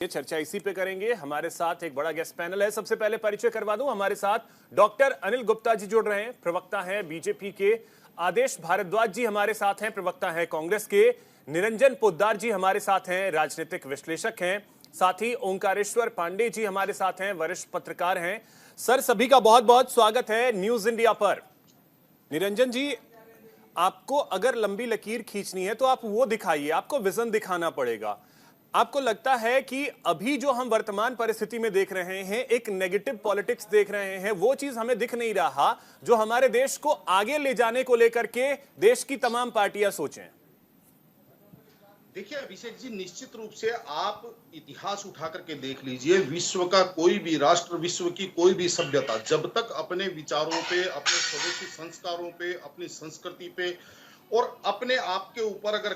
ये चर्चा इसी पे करेंगे। हमारे साथ एक बड़ा गेस्ट पैनल है। सबसे पहले परिचय करवा दूं, हमारे साथ डॉक्टर अनिल गुप्ता जी जुड़ रहे हैं, प्रवक्ता हैं बीजेपी के। आदेश भारद्वाज जी हमारे साथ हैं, प्रवक्ता हैं कांग्रेस के। निरंजन पोद्दार जी हमारे साथ हैं, राजनीतिक विश्लेषक हैं। साथ ही ओंकारेश्वर पांडे जी हमारे साथ हैं, वरिष्ठ पत्रकार हैं। सर, सभी का बहुत बहुत स्वागत है न्यूज इंडिया पर। निरंजन जी, आपको अगर लंबी लकीर खींचनी है तो आप वो दिखाइए, आपको विजन दिखाना पड़ेगा। आपको लगता है कि अभी जो हम वर्तमान परिस्थिति में देख रहे हैं, एक नेगेटिव पॉलिटिक्स देख रहे हैं, वो चीज हमें दिख नहीं रहा जो हमारे देश को आगे ले जाने को लेकर के देश की तमाम पार्टियां सोचें? देखिए अभिषेक जी, निश्चित रूप से आप इतिहास उठा करके देख लीजिए। विश्व का कोई भी राष्ट्र, विश्व की कोई भी सभ्यता जब तक अपने विचारों पे, अपने स्वदेशी संस्कारों पे, अपनी संस्कृति पे और अपने आप के ऊपर अगर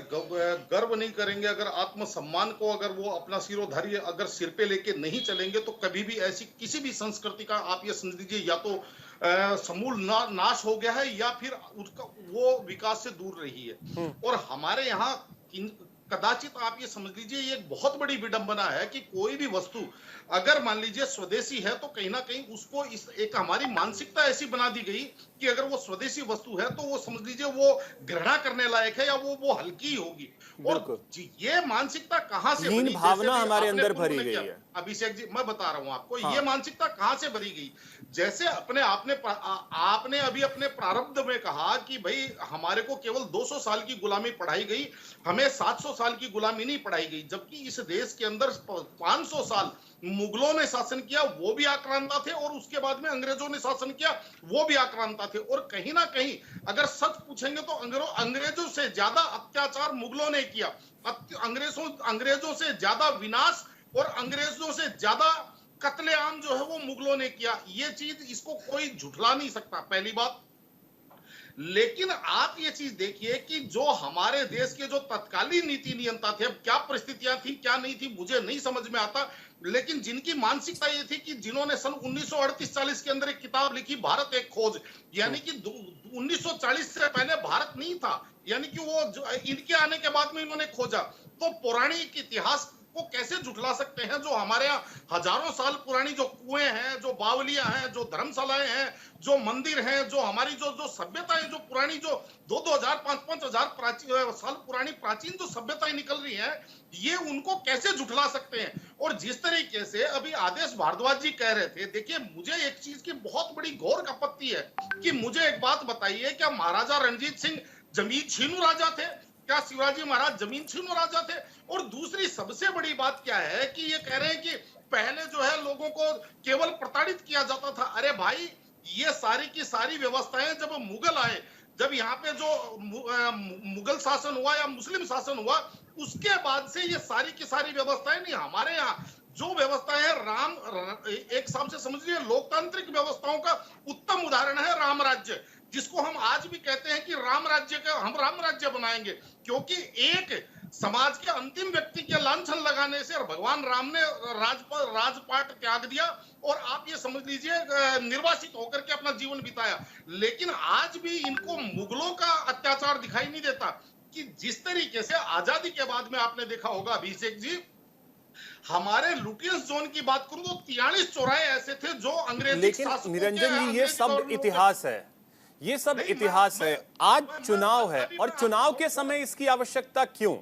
गर्व नहीं करेंगे, अगर आत्मसम्मान को अगर वो अपना सिरोधार्य अगर सिर पे लेके नहीं चलेंगे, तो कभी भी ऐसी किसी भी संस्कृति का आप ये समझ लीजिए या तो समूल नाश हो गया है या फिर उसका वो विकास से दूर रही है। और हमारे यहाँ कदाचित आप ये समझ लीजिए, ये एक बहुत बड़ी विडंबना है कि कोई भी वस्तु अगर मान लीजिए स्वदेशी है तो कहीं ना कहीं उसको इस एक हमारी मानसिकता ऐसी बना दी गई कि अगर वो स्वदेशी वस्तु है तो वो समझ लीजिए वो घृणा करने लायक है या वो हल्की होगी। और ये मानसिकता कहाँ से बनी, भावना हमारे अंदर भरी गई है। अभिषेक जी, मैं बता रहा हूं आपको, ये मानसिकता कहां से भरी गई। जैसे आपने अभी अपने प्रारब्ध में कहा कि भाई हमारे को केवल 200 साल की गुलामी पढ़ाई गई, हमें 700 साल की गुलामी नहीं पढ़ाई गई, जबकि इस देश के अंदर 500 साल मुगलों ने शासन किया, वो भी आक्रांता थे, और उसके बाद में अंग्रेजों ने शासन किया, वो भी आक्रांता थे। और कहीं ना कहीं अगर सच पूछेंगे तो अंग्रेजों से ज्यादा अत्याचार मुगलों ने किया, अंग्रेजों से ज्यादा विनाश और अंग्रेजों से ज्यादा कत्लेआम जो है वो मुगलों ने किया। ये चीज, इसको कोई झुठला नहीं सकता, पहली बात। लेकिन आप ये चीज देखिए कि जो हमारे देश के जो तत्कालीन नीति नियंता थे, अब क्या परिस्थितियां थी क्या नहीं थी मुझे नहीं समझ में आता, लेकिन जिनकी मानसिकता ये थी कि जिन्होंने सन 1938-40 के अंदर एक किताब लिखी, भारत एक खोज, यानी कि 1940 से पहले भारत नहीं था, यानी कि वो इनके आने के बाद में इन्होंने खोजा। तो पौराणिक इतिहास को कैसे झुठला सकते हैं? जो हमारे यहाँ हजारों साल पुरानी जो कुएं हैं, जो बावलियां हैं, जो धर्मशालाएं हैं, जो मंदिर हैं, जो हमारी जो सभ्यताएं, जो पुरानी जो 2-2 हजार 5-5 हजार साल पुरानी प्राचीन जो सभ्यताएं निकल रही हैं, ये उनको कैसे झुठला सकते हैं? और जिस तरीके से अभी आदेश भारद्वाज जी कह रहे थे, देखिए मुझे एक चीज की बहुत बड़ी घोर आपत्ति है कि मुझे एक बात बताइए, क्या महाराजा रणजीत सिंह जमीन छीनू राजा थे? क्या शिवाजी महाराज जमीन छीनू राजा थे? और दूसरी सबसे बड़ी बात क्या है कि ये कह रहे हैं कि पहले जो है लोगों को केवल प्रताड़ित किया जाता था। अरे भाई, ये सारी की सारी व्यवस्थाएं जब मुगल आए, जब यहाँ पे जो मुगल शासन हुआ या मुस्लिम शासन हुआ, उसके बाद से ये सारी की सारी व्यवस्थाएं नहीं, हमारे यहाँ जो व्यवस्था है एक हिसाब से समझ लीजिए लोकतांत्रिक व्यवस्थाओं का उत्तम उदाहरण है राम राज्य, जिसको हम आज भी कहते हैं कि हम राम राज्य बनाएंगे, क्योंकि एक समाज के अंतिम व्यक्ति के लांछन लगाने से भगवान राम ने राजपाट त्याग दिया और आप ये समझ लीजिए निर्वासित होकर के अपना जीवन बिताया। लेकिन आज भी इनको मुगलों का अत्याचार दिखाई नहीं देता कि जिस तरीके से आजादी के बाद में आपने देखा होगा अभिषेक जी, हमारे लुटियंस जोन की बात करूं तो 43 चौराहे ऐसे थे जो अंग्रेजी शासकों के। निरंजन जी, ये सब इतिहास है, ये सब इतिहास है। आज चुनाव है और चुनाव के समय इसकी आवश्यकता क्यों?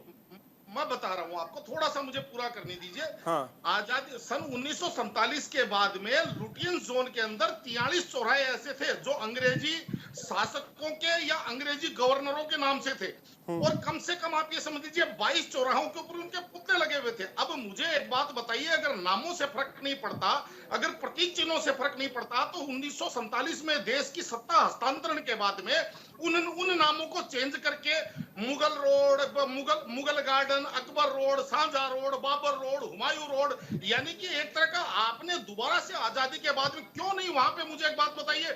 मैं बता रहा हूं आपको, थोड़ा सा मुझे पूरा करने दीजिए। हाँ। आजादी सन 1947 के बाद में लुटियंस जोन के अंदर 43 चौराहे ऐसे थे जो अंग्रेजी शासकों के या अंग्रेजी गवर्नरों के नाम से थे, और कम से कम आप ये समझ लीजिए 22 चौराहों के ऊपर उनके पुतले लगे हुए थे। अब मुझे एक बात बताइए, अगर नामों से फर्क नहीं पड़ता, अगर प्रतीक चिन्हों से फर्क नहीं पड़ता, तो 1947 में देश की सत्ता हस्तांतरण के बाद में उन नामों को चेंज करके Mughal road, Mughal garden, Akbar road, Shahjahan road, Babar road, Humayun road, यानी कि एक तरह का आपने दोबारा से आजादी के बाद में क्यों नहीं वहां पे, मुझे एक बात बताइए,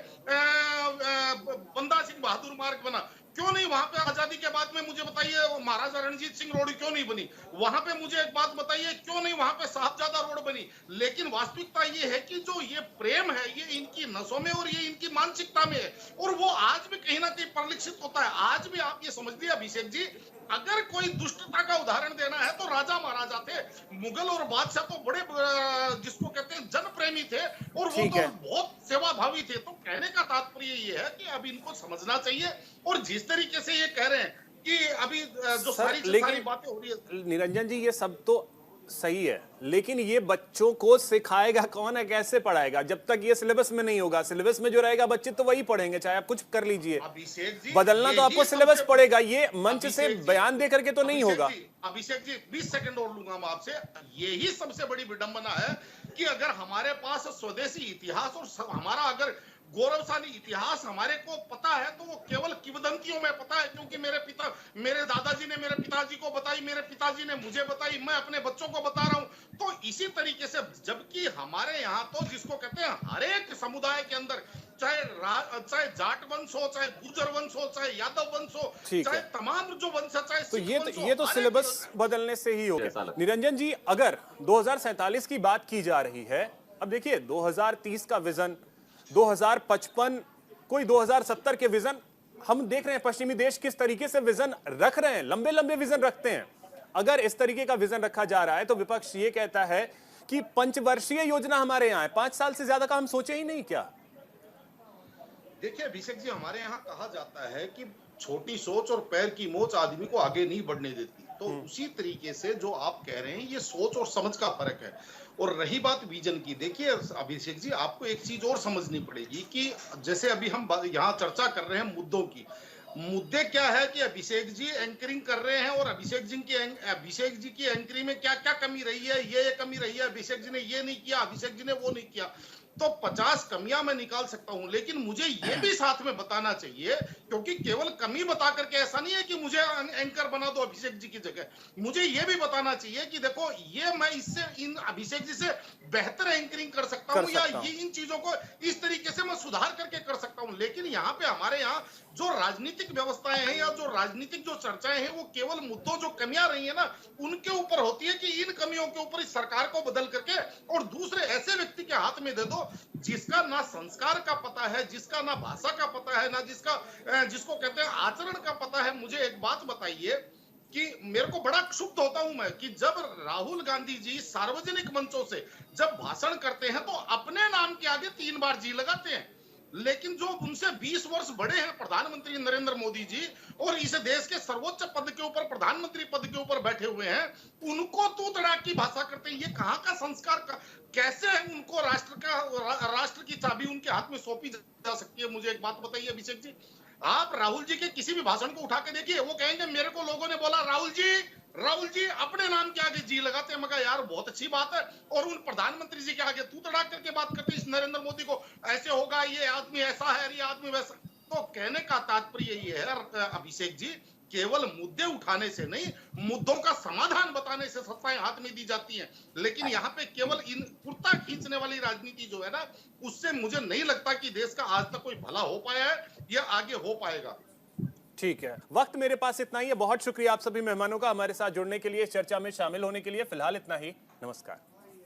बंदा सिंह बहादुर मार्ग बना? क्यों नहीं वहां पे आजादी के बाद में, मुझे बताइए, महाराजा रणजीत सिंह रोड क्यों नहीं बनी? वहां पे मुझे एक बात बताइए, क्यों नहीं वहां पे साहबजादा रोड बनी, लेकिन वास्तविकता ये है कि जो ये प्रेम है ये इनकी नसों में और ये इनकी मानसिकता में है, और वो आज भी कहीं ना कहीं परिलक्षित होता है। आज भी आप ये समझिए अभिषेक जी, अगर कोई दुष्टता का उदाहरण देना है तो राजा महाराजा थे, मुगल और बादशाह तो बड़े जिसको कहते हैं जनप्रेमी थे, और वो तो बहुत सेवाभावी थे। तो कहने का तात्पर्य ये है कि अब इनको समझना चाहिए, और जिस तरीके से ये कह रहे हैं कि अभी जो सारी बातें हो रही है। निरंजन जी, ये सब तो सही है, लेकिन ये बच्चों को सिखाएगा कौन है, कैसे पढ़ाएगा? जब तक ये सिलेबस में नहीं होगा, सिलेबस में जो रहेगा बच्चे तो वही पढ़ेंगे, चाहे आप कुछ कर लीजिए। अभिषेक जी, बदलना तो आपको सिलेबस पड़ेगा, ये मंच से बयान दे करके तो नहीं होगा। अभिषेक जी 20 सेकंड और लूंगा मैं आपसे। यही सबसे बड़ी विडंबना है कि अगर हमारे पास स्वदेशी इतिहास और हमारा अगर गौरवशाली इतिहास हमारे को पता है तो वो केवल किंवदंतियों में पता है, क्योंकि मेरे दादाजी ने मेरे पिताजी को बताई, मेरे पिताजी ने मुझे बताई, मैं अपने बच्चों को बता रहा हूं। तो इसी तरीके से, जबकि हमारे यहाँ तो जिसको कहते हैं हर एक समुदाय के अंदर, चाहे जाट वंश हो, चाहे गुर्जर वंश हो, चाहे यादव वंश हो, चाहे तमाम जो वंश है, चाहे तो ये तो सिलेबस बदलने से ही होगा। निरंजन जी, अगर 2047 की बात की जा रही है, अब देखिए 2030 का विजन, 2055, कोई 2070 के विजन, हम देख रहे हैं पश्चिमी देश किस तरीके से विजन रख रहे हैं, लंबे लंबे विजन रखते हैं। अगर इस तरीके का विजन रखा जा रहा है तो विपक्ष ये कहता है कि पंचवर्षीय योजना हमारे यहाँ है, 5 साल से ज्यादा का हम सोचे ही नहीं क्या? देखिए अभिषेक जी, हमारे यहाँ कहा जाता है कि छोटी सोच और पैर की मोच आदमी को आगे नहीं बढ़ने देती। तो उसी तरीके से जो आप कह रहे हैं, ये सोच और समझ का फर्क है। और रही बात विजन की, देखिए अभिषेक जी, आपको एक चीज और समझनी पड़ेगी कि जैसे अभी हम यहाँ चर्चा कर रहे हैं मुद्दों की, मुद्दे क्या है कि अभिषेक जी एंकरिंग कर रहे हैं, और अभिषेक जी की एंकरिंग में क्या क्या कमी रही है, ये कमी रही है, अभिषेक जी ने ये नहीं किया, अभिषेक जी ने वो नहीं किया। तो 50 कमियां मैं निकाल सकता हूं, लेकिन मुझे ये भी साथ में बताना चाहिए, क्योंकि केवल कमी बता करके ऐसा नहीं है कि मुझे एंकर बना दो अभिषेक जी की जगह। मुझे ये भी बताना चाहिए कि देखो, ये मैं इससे इन अभिषेक जी से बेहतर एंकरिंग कर सकता हूं, या ये इन चीजों को इस तरीके से मैं सुधार करके कर सकता हूं। लेकिन यहाँ पे हमारे यहाँ जो राजनीतिक व्यवस्थाएं हैं या जो राजनीतिक जो चर्चाएं हैं, वो केवल मुद्दों जो कमियां रही है ना, उनके ऊपर होती है कि इन कमियों के ऊपर इस सरकार को बदल करके और दूसरे ऐसे व्यक्ति के हाथ में दे दो जिसका ना संस्कार का पता है, जिसका ना भाषा का पता है, ना जिसको कहते हैं आचरण का पता है। मुझे एक बात बताइए कि मेरे को बड़ा क्षुब्ध होता हूं मैं कि जब राहुल गांधी जी सार्वजनिक मंचों से जब भाषण करते हैं तो अपने नाम के आगे 3 बार जी लगाते हैं, लेकिन जो उनसे 20 वर्ष बड़े हैं प्रधानमंत्री नरेंद्र मोदी जी, और इस देश के सर्वोच्च पद के ऊपर, प्रधानमंत्री पद के ऊपर बैठे हुए हैं, उनको तू तड़ाक की भाषा करते हैं। ये कहां का संस्कार का, कैसे उनको राष्ट्र की चाबी उनके हाथ में सौंपी जा सकती है? मुझे एक बात बताइए अभिषेक जी, आप राहुल जी के किसी भी भाषण को उठा के देखिए, वो कहेंगे मेरे को लोगों ने बोला राहुल जी अपने नाम के आगे जी लगाते हैं। मगर यार बहुत अच्छी बात है, और उन प्रधानमंत्री जी के आगे तू तड़ाक करके बात करते हैं इस नरेंद्र मोदी को, ऐसे होगा, ये आदमी ऐसा है, ये आदमी वैसा। तो कहने का तात्पर्य ये है अभिषेक जी, केवल मुद्दे उठाने से नहीं, मुद्दों का समाधान बताने से सत्ताएं हाथ में दी जाती हैं। लेकिन यहाँ पे केवल इन कुर्ता खींचने वाली राजनीति जो है ना, उससे मुझे नहीं लगता कि देश का आज तक कोई भला हो पाया है या आगे हो पाएगा। ठीक है, वक्त मेरे पास इतना ही है। बहुत शुक्रिया आप सभी मेहमानों का हमारे साथ जुड़ने के लिए, चर्चा में शामिल होने के लिए। फिलहाल इतना ही, नमस्कार।